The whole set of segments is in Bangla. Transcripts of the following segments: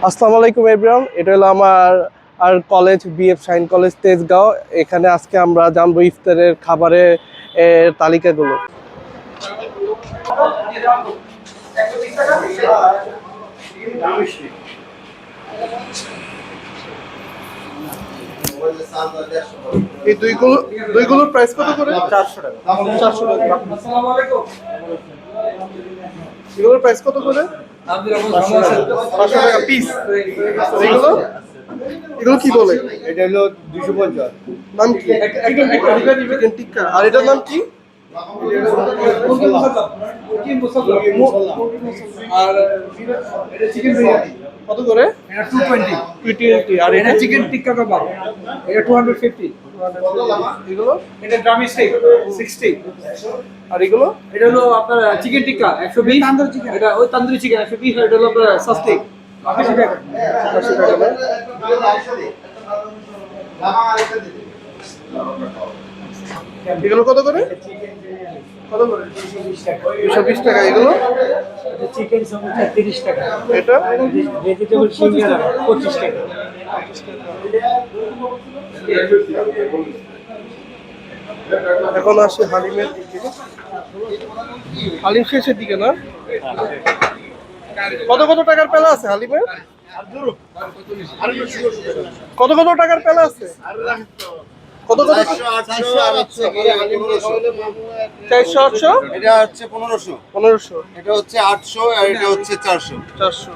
আসসালামু আলাইকুম এভরিওয়ান, এটা হলো আমার college BF shine college Tejgaon. এখানে আজকে আমরা জানবো ইফতারের খাবারের তালিকাগুলো। এই দুইগুলোর প্রাইস কত করে? 400 টাকা। 400 টাকা। আসসালামু আলাইকুম। এগুলোর প্রাইস কত করে? 500 টাকা পিস। এগুলো এগুলো কি বলে? এটা হলো 250। নাম কি? চিকেন টিক্কা। আর এটার নাম কি? আর এটা চিকেন বিরিয়ানি কত করে? এটা 220। 220। আর এটা চিকেন টিক্কা কাবাব, এটা 250। এগুলো এটা ড্রামি স্টেক 60। আর এগুলো এটা হলো আপনার চিকেন টিক্কা 120। তান্দুরি চিকেন, এটা ওই তান্দুরি চিকেন 120। এটা হলো আপনার সস্টেক 80 টাকা। 80 টাকা না? এগুলো কত করে? কত করে? 220 টাকা। এগুলো চিকেন সমুচা 30 টাকা। এটা ভেজিটেবল সিঙ্গারা 25 টাকা। এখন আসে হালিমের দিকে। হালিম শেষের দিকে না? কত কত টাকার পেলা আছে হালিমের? কত কত টাকার পেলা আছে? কত কত? 400 800। এটা হচ্ছে 1500, 1500। এটা হচ্ছে 800, আর এটা হচ্ছে 400। 400।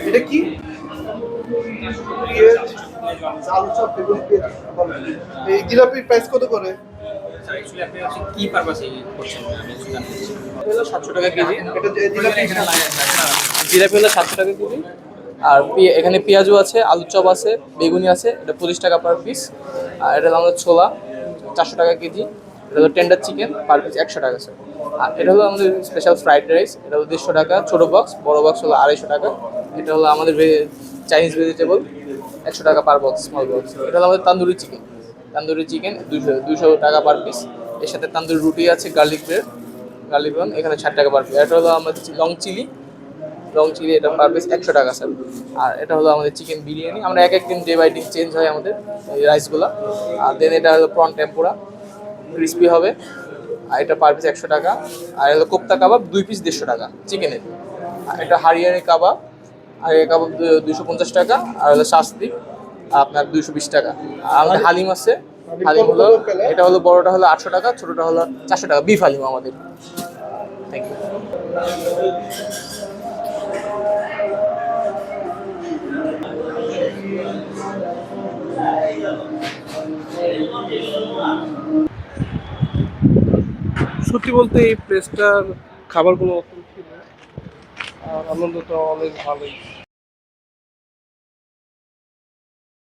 এটা কি? পেঁয়াজ, আলু চপ, বেগুন, পেঁয়াজ। এই জিলাপির প্রাইস কত করে? কি পারপাসে করছেন? আমি জানতে চাচ্ছি। হলো 700 টাকা কেজি। এটা জিলাপি। জিলাপি হলো 700 টাকা কেজি। আর এখানে পেঁয়াজু আছে, আলু চপ আছে, বেগুনি আছে, এটা 25 টাকা পার পিস। আর এটা হলো আমাদের ছোলা 400 টাকা কেজি। এটা হলো টেন্ডার চিকেন পার পিস 100 টাকা স্যার। আর এটা হলো আমাদের স্পেশাল ফ্রাইড রাইস, এটা হলো 150 টাকা ছোটো বক্স, বড় বক্স হলো 250 টাকা। এটা হলো আমাদের চাইনিজ ভেজিটেবল 100 টাকা পার বক্স, স্মল বক্স। এটা হলো আমাদের তান্দুরি চিকেন, 200 টাকা পার পিস। এর সাথে তান্দুরি রুটি আছে, গার্লিক ব্রেড, এখানে 60 টাকা পার পিস। এটা হলো আমাদের লং চিলি, এটা পার পিস 100 টাকা স্যার। আর এটা হলো আমাদের চিকেন বিরিয়ানি, আমরা এক দিন ডে বাই ডে চেঞ্জ হয় আমাদের এই রাইসগুলো। আর দেন এটা হলো প্রন টেম্পুরা, ক্রিস্পি হবে, আর এটা পার পিস 100 টাকা। আর হলো কোপ্তা কাবাব 2 পিস 150 টাকা চিকেনের। আর এটা হারিয়ানি কাবাব, 250 টাকা। আর হলো শাস্তি আপনার 220 টাকা। আর আমাদের হালিম আছে, হালিম হলো এটা হলো বড়টা হলো 800 টাকা, ছোটটা হলো 400 টাকা। বিফ হালিম আমাদের। Thank you. সত্যি বলতে এই প্লেসটার খাবারগুলো অত্যন্ত, আর আনন্দটা অনেক ভালোই।